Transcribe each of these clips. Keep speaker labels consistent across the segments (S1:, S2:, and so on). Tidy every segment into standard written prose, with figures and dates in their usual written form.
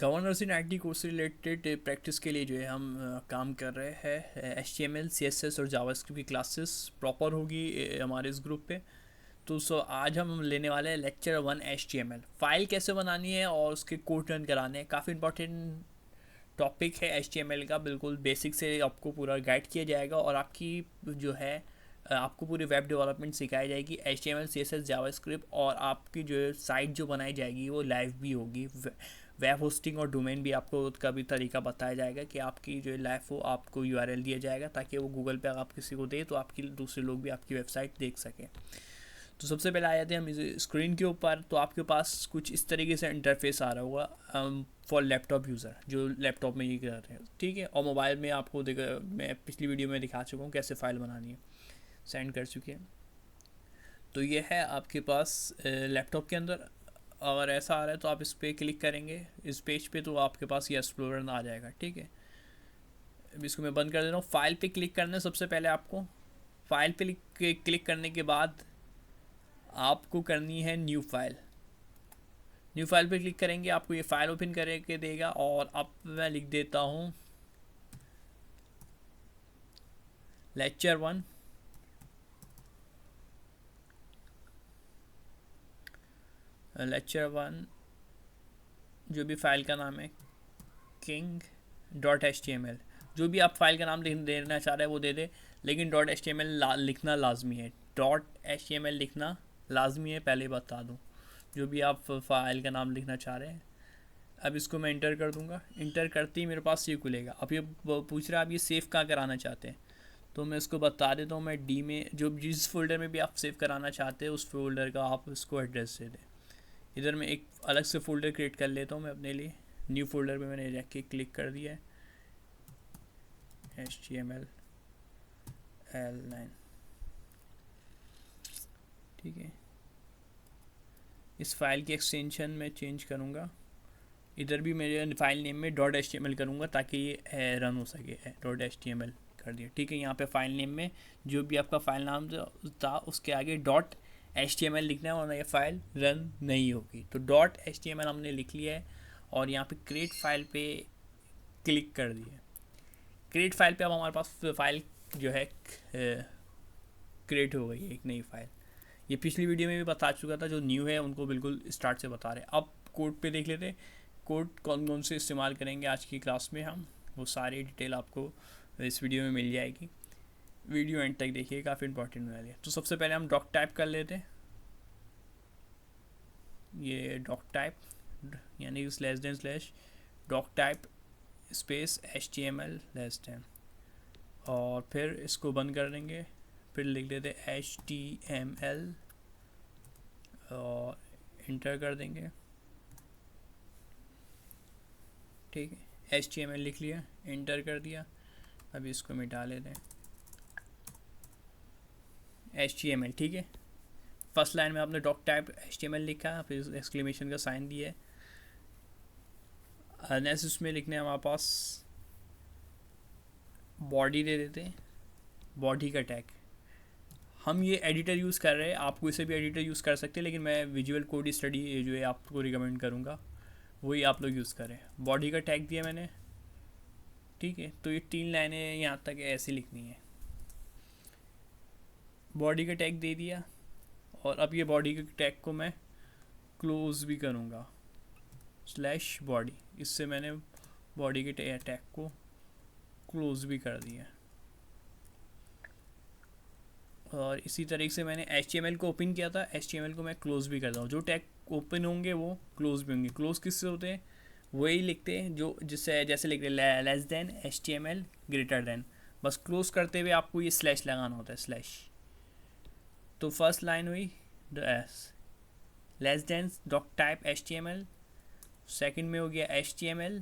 S1: Governors in IT course से related practice के लिए जो है हम काम कर रहे हैं। HTML CSS और जावास्क्रिप्ट की क्लासेस प्रॉपर होगी हमारे इस ग्रुप पे। तो आज हम लेने वाले हैं लेक्चर 1 HTML फाइल कैसे बनानी है और उसके कोड रन कराने हैं। काफ़ी इंपॉर्टेंट टॉपिक है HTML का, बिल्कुल बेसिक से आपको पूरा गाइड किया जाएगा और आपकी जो है आपको पूरी वेब डेवलपमेंट सिखाई जाएगी HTML CSS जावास्क्रिप्ट, और आपकी जो साइट जो बनाई जाएगी वो लाइव भी होगी। वेब होस्टिंग और डोमेन भी आपको उसका भी तरीका बताया जाएगा कि आपकी जो लाइव हो आपको URL दिया जाएगा ताकि वो गूगल पे आप किसी को दे तो आपकी दूसरे लोग भी आपकी वेबसाइट देख सकें। तो सबसे पहले आ जाते हैं हम इस स्क्रीन के ऊपर। तो आपके पास कुछ इस तरीके से इंटरफेस आ रहा होगा फॉर लैपटॉप यूज़र जो लैपटॉप में ये कर रहे हैं, ठीक है। और मोबाइल में आपको मैं पिछली वीडियो में दिखा चुका हूँ कैसे फाइल बनानी है, सेंड कर चुके हैं। तो ये है आपके पास लैपटॉप के अंदर। अगर ऐसा आ रहा है तो आप इस पर क्लिक करेंगे इस पेज पे तो आपके पास ये एक्सप्लोरर आ जाएगा, ठीक है। अब इसको मैं बंद कर दे रहा हूँ। फाइल पे क्लिक करना है सबसे पहले आपको। फाइल पे क्लिक करने के बाद आपको करनी है न्यू फाइल। न्यू फाइल पे क्लिक करेंगे आपको ये फाइल ओपन करके देगा और अब मैं लिख देता हूँ लेक्चर 1 जो भी फाइल का नाम है king.html। जो भी आप फाइल का नाम देना चाह रहे हैं वो दे दे, लेकिन .html लिखना लाजमी है। .html लिखना लाजमी है, पहले बता दूँ। जो भी आप फाइल का नाम लिखना चाह रहे हैं। अब इसको मैं इंटर कर दूंगा। इंटर करते ही मेरे पास ये खुलेगा। अब ये पूछ रहा है आप ये सेव कहाँ कराना चाहते हैं, तो मैं इसको बता देता हूँ। मैं डी में जो जिस फोल्डर में भी आप सेव कराना चाहते हैं उस फोल्डर का आप इसको एड्रेस दे दें। इधर मैं एक अलग से फ़ोल्डर क्रिएट कर लेता हूँ मैं अपने लिए। न्यू फोल्डर पे मैंने रख के क्लिक कर दिया है HTML L9, ठीक है। इस फाइल की एक्सटेंशन मैं चेंज करूँगा। इधर भी मेरे फाइल नेम में .html करूँगा ताकि ये रन हो सके। .html कर दिया, ठीक है। यहाँ पे फाइल नेम में जो भी आपका फाइल नाम था उसके आगे .html लिखना है वरना ये फाइल रन नहीं होगी। तो .html हमने लिख लिया है और यहाँ पे क्रिएट फाइल पे क्लिक कर दिया। क्रिएट फाइल पे अब हमारे पास फाइल जो है क्रिएट हो गई है, एक नई फाइल। ये पिछली वीडियो में भी बता चुका था, जो न्यू है उनको बिल्कुल स्टार्ट से बता रहे हैं। अब कोड पे देख लेते हैं कोड कौन कौन से इस्तेमाल करेंगे आज की क्लास में हम, वो सारी डिटेल आपको इस वीडियो में मिल जाएगी। वीडियो एंड तक देखिए, काफ़ी इंपॉर्टेंट होने वाली है। तो सबसे पहले हम डॉक टाइप कर लेते हैं। ये डॉक टाइप यानी डॉक टाइप स्पेस HTML और फिर इसको बंद कर देंगे। फिर लिख देते HTML और इंटर कर देंगे, ठीक है। HTML लिख लिया, इंटर कर दिया। अभी इसको मिटा लेते हैं HTML, ठीक है। फर्स्ट लाइन में आपने डॉक टाइप HTML लिखा, फिर एक्सक्लेमेशन का साइन दिया है। नेक्स्ट उसमें लिखने हमारे पास बॉडी दे देते हैं, बॉडी का टैग। हम ये एडिटर यूज़ कर रहे हैं, आपको इसे भी एडिटर यूज़ कर सकते हैं, लेकिन मैं विजुअल कोड स्टडी जो है आपको रिकमेंड करूँगा वही आप लोग यूज़ करें। बॉडी का टैग दिया मैंने, ठीक है। तो ये 3 लाइनें यहाँ तक ऐसे लिखनी है। बॉडी का टैग दे दिया और अब ये बॉडी के टैग को मैं क्लोज भी करूँगा /बॉडी। इससे मैंने बॉडी के टैग को क्लोज भी कर दिया। और इसी तरीके से मैंने HTML को ओपन किया था, HTML को मैं क्लोज भी करता हूँ। जो टैग ओपन होंगे वो क्लोज भी होंगे। क्लोज किससे होते हैं, वही लिखते हैं जो जिससे जैसे लिखते हैं less than HTML greater then. बस क्लोज करते हुए आपको ये स्लैश लगाना होता है, स्लैश। तो फर्स्ट लाइन हुई less than doc type HTML, second में हो गया HTML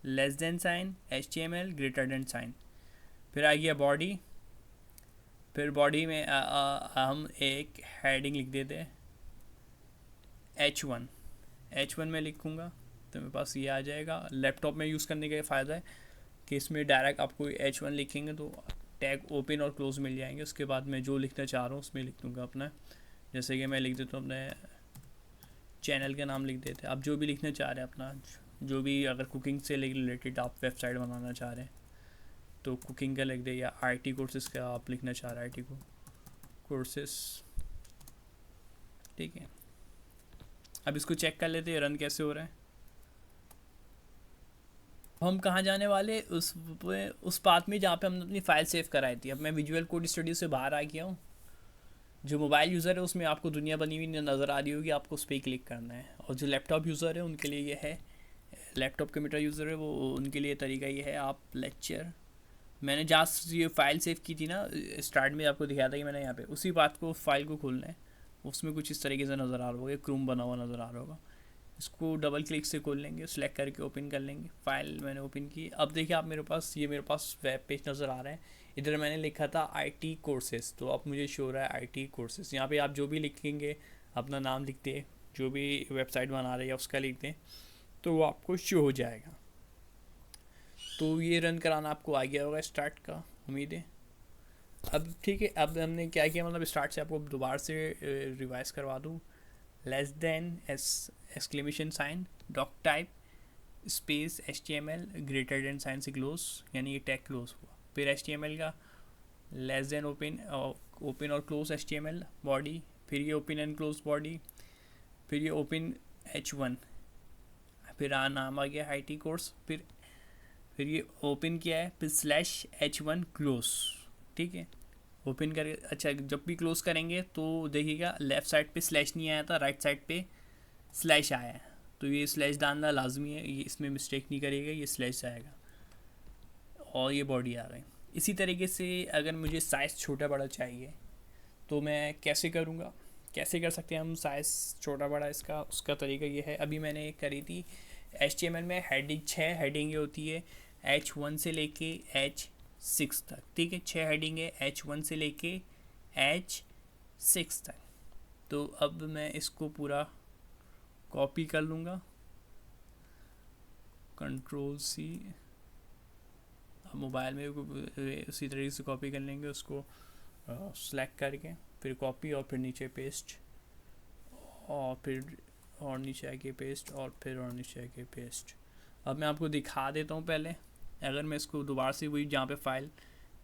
S1: less than sign HTML greater than sign. फिर आ गया बॉडी। फिर बॉडी में हम एक हेडिंग लिख देते हैं H1 में लिखूँगा तो मेरे पास ये आ जाएगा। लैपटॉप में यूज़ करने का फ़ायदा है कि इसमें डायरेक्ट आपको H1 लिखेंगे तो टैग ओपन और क्लोज मिल जाएंगे। उसके बाद मैं जो लिखना चाह रहा हूँ उसमें लिख दूँगा अपना। जैसे कि मैं लिख देता हूँ अपने चैनल का नाम लिख देते हैं। आप जो भी लिखना चाह रहे हैं अपना जो भी अगर कुकिंग से रिलेटेड आप वेबसाइट बनाना चाह रहे हैं तो कुकिंग का लिख दे, या आईटी कोर्सेज़ का आप लिखना चाह रहे हैं आईटी को कोर्सेस, ठीक है। अब इसको चेक कर लेते हैं रन कैसे हो रहा है। हम कहाँ जाने वाले, उस पाथ में जहाँ पे हमने अपनी फ़ाइल सेव कराई थी। अब मैं विजुअल कोड स्टूडियो से बाहर आ गया हूँ। जो मोबाइल यूज़र है उसमें आपको दुनिया बनी हुई नज़र आ रही होगी, आपको उस पर क्लिक करना है। और जो लैपटॉप यूज़र है उनके लिए ये है, लैपटॉप कंप्यूटर यूज़र है वो, उनके लिए तरीका ये है, आप लेक्चर, मैंने जहाँ ये फ़ाइल सेव की थी ना, स्टार्ट में आपको दिखाया था कि मैंने यहाँ पे उसी बात को फाइल को खोलना है। उसमें कुछ इस तरीके से नज़र आ रहा होगा, क्रोम बना हुआ नज़र आ रहा होगा। इसको डबल क्लिक से खोल लेंगे, सेलेक्ट करके ओपन कर लेंगे। फाइल मैंने ओपन की। अब देखिए आप मेरे पास वेब पेज नज़र आ रहा है। इधर मैंने लिखा था आईटी कोर्सेज, तो अब मुझे शो हो रहा है आईटी कोर्सेज। यहाँ पे आप जो भी लिखेंगे, अपना नाम लिखते, जो भी वेबसाइट बना रहे हैं उसका लिख दें, तो वो आपको शो हो जाएगा। तो ये रन कराना आपको आ गया होगा स्टार्ट का, उम्मीद है। अब ठीक है, अब हमने क्या किया, मतलब स्टार्ट से आपको दोबारा से रिवाइज करवा दूँ। Less than exclamation sign, doc type, space HTML, greater than sign से क्लोज, यानी ये टैग क्लोज हुआ। फिर HTML का लेस देन ओपन और क्लोज HTML बॉडी, फिर ये ओपन एंड क्लोज बॉडी, फिर ये ओपन H1, फिर नाम आ गया IT कोर्स, फिर ये ओपन किया है, फिर /H1 क्लोज, ठीक है। ओपन करके अच्छा, जब भी क्लोज करेंगे तो देखिएगा लेफ़्ट साइड पे स्लैश नहीं आया था, राइट साइड पे स्लैश आया है, तो ये स्लैश डालना लाजमी है, ये इसमें मिस्टेक नहीं करिएगा, ये स्लैश आएगा और ये बॉडी आ गई। इसी तरीके से अगर मुझे साइज़ छोटा बड़ा चाहिए तो मैं कैसे करूँगा, कैसे कर सकते हैं हम साइज़ छोटा बड़ा इसका, उसका तरीका ये है। अभी मैंने करी थी HTML में हेडिंग, 6 हेडिंगें होती है H1 से लेके H6 तक, ठीक है। 6 हेडिंग है H1 से लेके H6 तक। तो अब मैं इसको पूरा कॉपी कर लूँगा, Ctrl+C। अब मोबाइल में उसी तरीके से कॉपी कर लेंगे उसको, सेलेक्ट करके फिर कॉपी और फिर नीचे पेस्ट, और फिर और नीचे आके पेस्ट, और फिर और नीचे आके पेस्ट। अब मैं आपको दिखा देता हूँ पहले। अगर मैं इसको दोबारा से वही जहाँ पे फाइल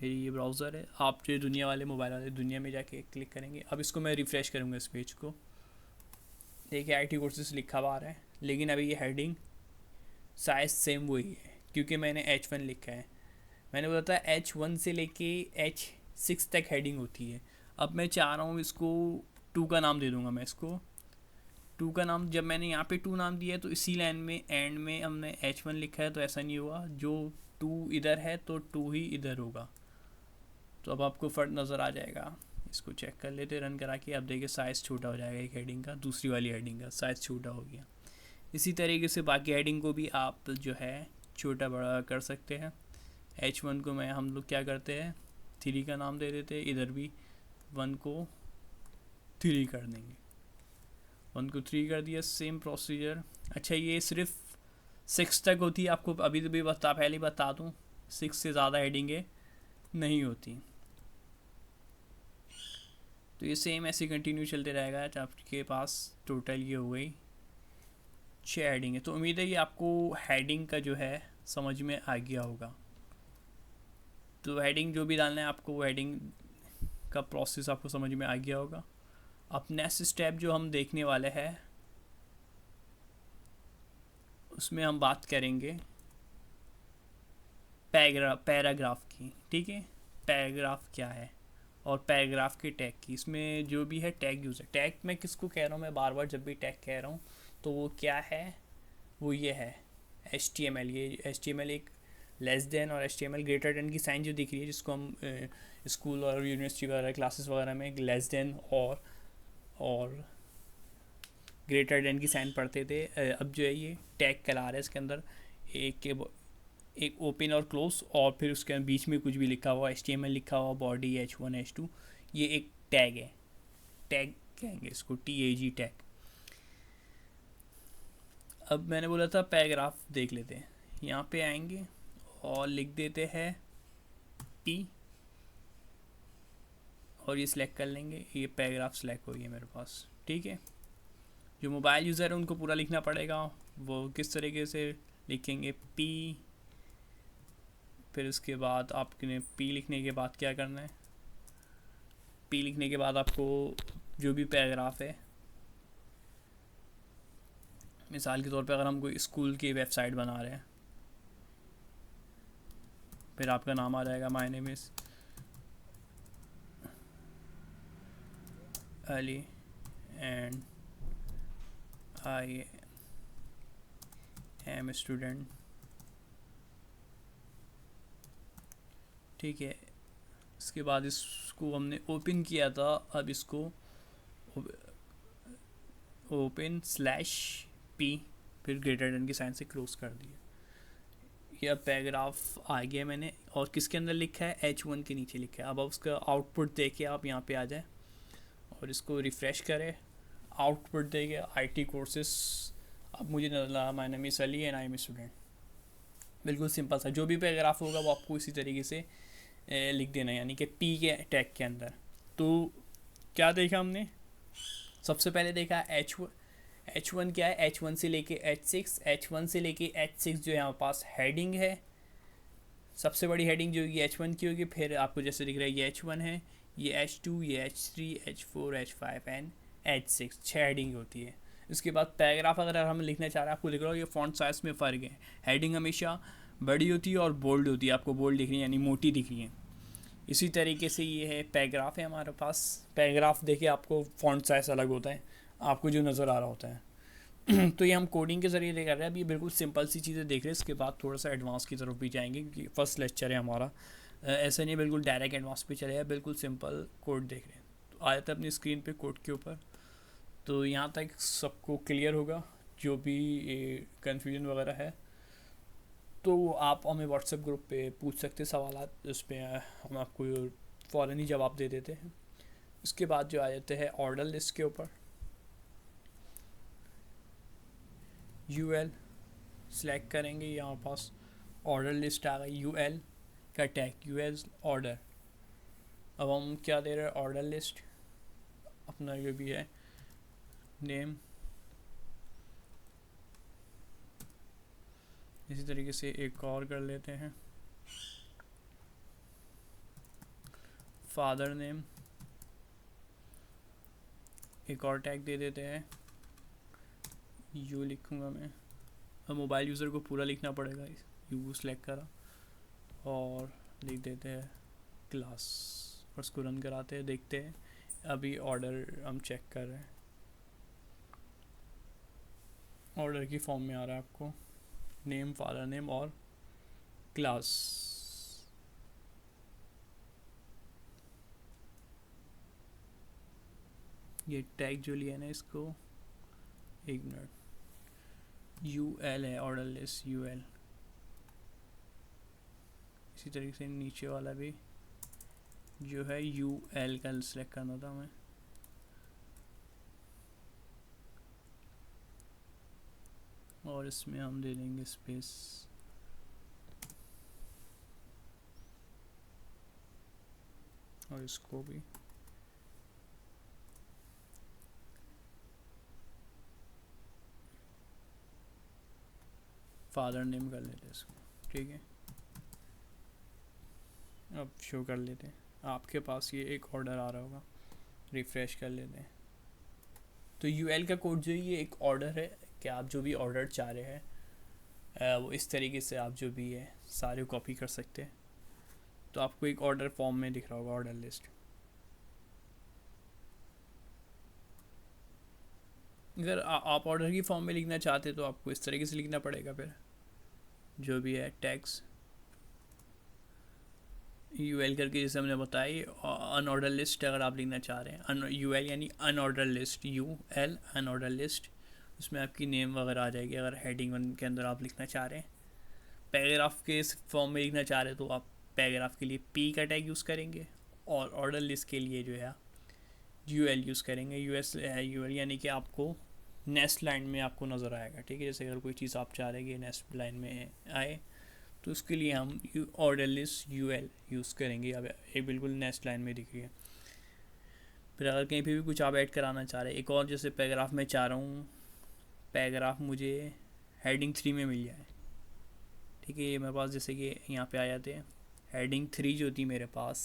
S1: मेरी ये ब्राउज़र है, आप जो दुनिया वाले मोबाइल वाले दुनिया में जाके क्लिक करेंगे। अब इसको मैं रिफ़्रेश करूँगा इस पेज को, देखिए IT कोर्सेस लिखा हुआ आ रहा है, लेकिन अभी ये हेडिंग साइज़ सेम वही है क्योंकि मैंने H1 लिखा है। मैंने बोला था H1 से लेके H6 तक हेडिंग होती है। अब मैं चाह रहा हूँ इसको 2 का नाम दे दूँगा मैं इसको 2 का नाम। जब मैंने यहाँ पे 2 नाम दिया है तो इसी लाइन में एंड में हमने H1 लिखा है, तो ऐसा नहीं हुआ, जो 2 इधर है तो 2 ही इधर होगा। तो अब आपको फ़र्क नज़र आ जाएगा। इसको चेक कर लेते रन करा के। अब देखिए साइज़ छोटा हो जाएगा एक हेडिंग का, दूसरी वाली हेडिंग का साइज़ छोटा हो गया। इसी तरीके से बाकी हेडिंग को भी आप जो है छोटा बड़ा कर सकते हैं। H1 को मैं हम लोग क्या करते हैं 3 का नाम दे देते हैं, इधर भी 1 को 3 कर देंगे, 1 को 3 कर दिया, सेम प्रोसीजर। अच्छा ये सिर्फ 6 तक होती है, आपको अभी तो भी पहले बता दूँ 6 से ज़्यादा हेडिंगें नहीं होती। तो ये सेम ऐसे कंटिन्यू चलते रहेगा। आपके पास टोटल ये हो गई 6 हेडिंग है। तो उम्मीद है ये आपको हेडिंग का जो है समझ में आ गया होगा। तो हेडिंग जो भी डालना है आपको, वो हेडिंग का प्रोसेस आपको समझ में आ गया होगा। अब नेक्स्ट स्टेप जो हम देखने वाले हैं उसमें हम बात करेंगे पैराग्राफ की, ठीक है। पैराग्राफ क्या है और पैराग्राफ के टैग की, इसमें जो भी है टैग यूज़ है। टैग मैं किसको कह रहा हूँ, मैं बार बार जब भी टैग कह रहा हूँ तो वो क्या है, वो ये है HTML। ये HTML एक लेस देन और HTML ग्रेटर देन की साइन जो दिख रही है, जिसको हम स्कूल और यूनिवर्सिटी वगैरह क्लासेस वगैरह में लेस देन और ग्रेटर देन की साइन पढ़ते थे। अब जो है ये टैग कहला रहा है। इसके अंदर एक ओपन और क्लोज, और फिर उसके बीच में कुछ भी लिखा हुआ, HTML लिखा हुआ, बॉडी H1 H2, ये एक टैग है। टैग कहेंगे इसको, TAG टैग। अब मैंने बोला था पैराग्राफ देख लेते हैं। यहाँ पे आएंगे और लिख देते हैं P, और ये सिलेक्ट कर लेंगे। ये पैराग्राफ सिलेक्ट हो गया मेरे पास, ठीक है। जो मोबाइल यूज़र है उनको पूरा लिखना पड़ेगा, वो किस तरीके से लिखेंगे, पी, फिर उसके बाद आपने पी लिखने के बाद क्या करना है, पी लिखने के बाद आपको जो भी पैराग्राफ है, मिसाल के तौर पे अगर हम कोई स्कूल की वेबसाइट बना रहे हैं, फिर आपका नाम आ जाएगा, my name is Ali and I am student, ठीक है। इसके बाद इसको हमने ओपन किया था, अब इसको ओपन स्लैश पी, फिर ग्रेटर देन के साइन से क्लोज कर दिया। यह पैराग्राफ आ गया मैंने, और किसके अंदर लिखा है, H1 के नीचे लिखा है। अब उसका आउटपुट देके आप यहाँ पे आ जाए और इसको रिफ़्रेश करें, आउटपुट देके IT कोर्सेस, अब मुझे नजर आ, my name is Ali and I am student. बिल्कुल सिंपल सा, जो भी पैराग्राफ होगा वो आपको इसी तरीके से लिख देना है, यानी कि पी के टैग के अंदर। तो क्या देखा हमने, सबसे पहले देखा H1 क्या है, H1 से लेके H6, H1 से लेके H6 जो यहाँ पास हेडिंग है, सबसे बड़ी हेडिंग जो होगी H1 की होगी। फिर आपको जैसे दिख रहा है ये H1 है, ये H2, ये H3, H4, H5 and H6, 6 heading होती है। इसके बाद पैराग्राफ अगर हम लिखना चाह रहे हैं, आपको लिख रहा हो ये फॉन्ट साइज में फ़र्क है, हेडिंग हमेशा बड़ी होती है और बोल्ड होती है, आपको बोल्ड दिख रही है यानी मोटी दिख रही है। इसी तरीके से ये है पैराग्राफ है हमारे पास, पैराग्राफ देखिए आपको फॉन्ट साइज अलग होता है, आपको जो नज़र आ रहा होता है। तो ये हम कोडिंग के ज़रिए कर रहे हैं। अभी बिल्कुल सिंपल सी चीज़ें देख रहे हैं, इसके बाद थोड़ा सा एडवांस की तरफ भी जाएंगे क्योंकि फर्स्ट लेक्चर है हमारा। ऐसा नहीं बिल्कुल डायरेक्ट एडवांस पे चले हैं, बिल्कुल सिंपल कोड देख रहे हैं। तो आ जाता है अपनी स्क्रीन पे कोड के ऊपर। तो यहाँ तक सबको क्लियर होगा, जो भी कन्फ्यूजन वगैरह है तो आप हमें व्हाट्सएप ग्रुप पे पूछ सकते सवाल, उस पर हम आपको फ़ौरन ही जवाब दे देते हैं। उसके बाद जो आ जाते हैं ऑर्डर लिस्ट के ऊपर, UL सेलेक्ट करेंगे, यहाँ पास ऑर्डर लिस्ट आ गई, UL का टैग, UL ऑर्डर। अब हम क्या दे रहे हैं, ऑर्डर लिस्ट, अपना जो भी है नेम, इसी तरीके से एक और कर लेते हैं, फादर नेम, एक और टैग दे देते हैं, यू लिखूँगा मैं। अब मोबाइल यूज़र को पूरा लिखना पड़ेगा, यू सेलेक्ट करा और लिख देते हैं क्लास, और उसको रन कराते हैं, देखते हैं। अभी ऑर्डर हम चेक कर रहे हैं, ऑर्डर की फॉर्म में आ रहा है आपको नेम, फादर नेम और क्लास। ये टैग जो लिया है ना, इसको एक मिनट, UL है ऑर्डर लिस्ट, UL। इसी तरीके से नीचे वाला भी जो है UL का सिलेक्ट करना था हमें, और इसमें हम दे देंगे स्पेस, और इसको भी फादर नेम कर लेते हैं इसको, ठीक है। अब शो कर लेते हैं, आपके पास ये एक ऑर्डर आ रहा होगा, रिफ़्रेश कर लेते हैं। तो UL का कोड जो है ये एक ऑर्डर है कि आप जो भी ऑर्डर चाह रहे हैं वो इस तरीके से आप जो भी है सारे कॉपी कर सकते हैं। तो आपको एक ऑर्डर फॉर्म में दिख रहा होगा ऑर्डर लिस्ट। अगर आप ऑर्डर की फॉर्म में लिखना चाहते तो आपको इस तरीके से लिखना पड़ेगा, फिर जो भी है टैग्स UL करके, जैसे हमने बताई अनऑर्डर लिस्ट अगर आप लिखना चाह रहे हैं, UL यानी unordered list, UL unordered list, उसमें आपकी नेम वगैरह आ जाएगी। अगर हेडिंग 1 के अंदर आप लिखना चाह रहे हैं, पैराग्राफ के फॉर्म में लिखना चाह रहे हैं तो आप पैराग्राफ के लिए P का टैग यूज़ करेंगे, और ऑर्डर लिस्ट के लिए जो है UL यूज़ करेंगे। UL यानी कि आपको नेक्स्ट लाइन में आपको नज़र आएगा, ठीक है। जैसे अगर कोई चीज़ आप चाह रहे हैं कि नेक्स्ट लाइन में आए तो उसके लिए हम ऑर्डर लिस्ट UL यूज़ करेंगे। अब एक बिल्कुल नेक्स्ट लाइन में दिख रही है। फिर अगर कहीं पे भी कुछ आप ऐड कराना चाह रहे हैं, एक और जैसे पैराग्राफ में चाह रहा हूँ, पैराग्राफ मुझे हेडिंग 3 में मिल जाए। ठीक है, ये मेरे पास जैसे कि यहाँ पे आ जाते हैं। हेडिंग 3 जो थी मेरे पास,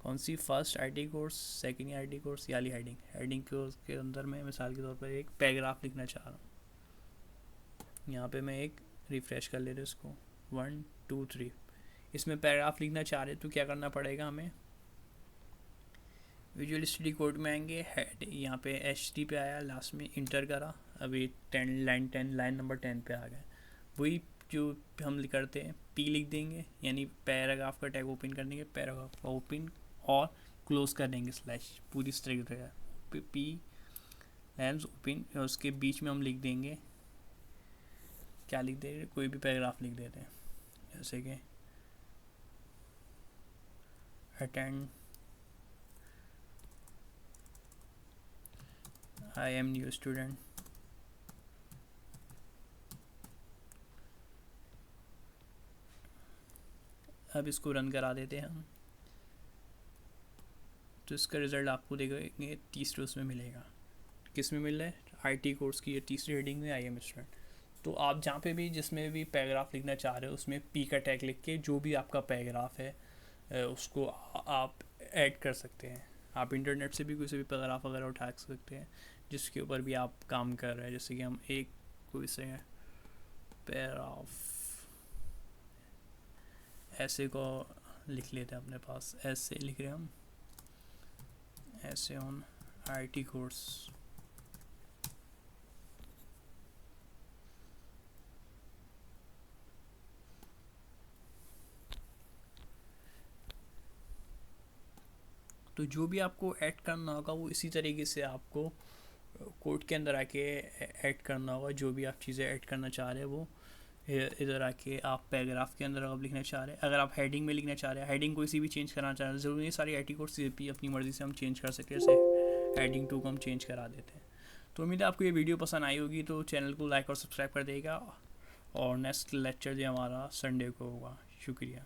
S1: कौन सी, first IT course, second IT course, याली हेडिंग कोर्स के अंदर मैं मिसाल के तौर पर एक पैराग्राफ लिखना चाह रहा हूँ। यहाँ पे मैं एक रिफ़्रेश कर लेते इसको, 1 2 3, इसमें पैराग्राफ लिखना चाह रहे तो क्या करना पड़ेगा हमें, विजुअल स्टडी कोड में आएंगे, हेड यहाँ पे HD पे आया, लास्ट में इंटर करा, अभी 10 लाइन नंबर 10 पे आ गया। वही जो हम करते हैं, P लिख देंगे, यानी पैराग्राफ का टैग ओपन कर देंगे, पैराग्राफ का ओपन और क्लोज कर देंगे स्लैश, पूरी तरह P लैंस ओपन, और उसके बीच में हम लिख देंगे, क्या लिख देंगे, कोई भी पैराग्राफ लिख देते हैं, जैसे कि attend I am new student, अब इसको रन करा देते हैं हम, तो इसका रिज़ल्ट आपको देखेंगे तीसरे उसमें मिलेगा। किस में मिल रहा है, आईटी कोर्स की ये तीसरी हेडिंग में आई एम स्टूडेंट। तो आप जहाँ पे भी जिसमें भी पैराग्राफ लिखना चाह रहे हो उसमें P का टैग लिख के जो भी आपका पैराग्राफ है उसको आप ऐड कर सकते हैं। आप इंटरनेट से भी कोई से भी पैराग्राफ वगैरह उठा सकते हैं जिसके ऊपर भी आप काम कर रहे हैं। जैसे कि हम एक कोई से पैराग्राफ ऐसे को लिख लेते हैं, अपने पास ऐसे लिख रहे हैं हम, ऐसे ऑन आईटी कोर्स, तो जो भी आपको ऐड करना होगा वो इसी तरीके से आपको कोड के अंदर आके ऐड करना होगा। जो भी आप चीज़ें ऐड करना चाह रहे हैं वो इधर आके आप पैराग्राफ के अंदर आप लिखना चाह रहे हैं। अगर आप हेडिंग में लिखना चाह रहे हैं, हेडिंग कोई सी भी चेंज करना चाह रहे हैं, ज़रूरी नहीं सारी आईटी कोर्स भी अपनी मर्ज़ी से हम चेंज कर सकते हैं, जैसे हेडिंग 2 को हम चेंज करा देते हैं। तो उम्मीद है आपको ये वीडियो पसंद आई होगी, तो चैनल को लाइक और सब्सक्राइब कर देगा, और नेक्स्ट लेक्चर जो हमारा संडे को होगा। शुक्रिया।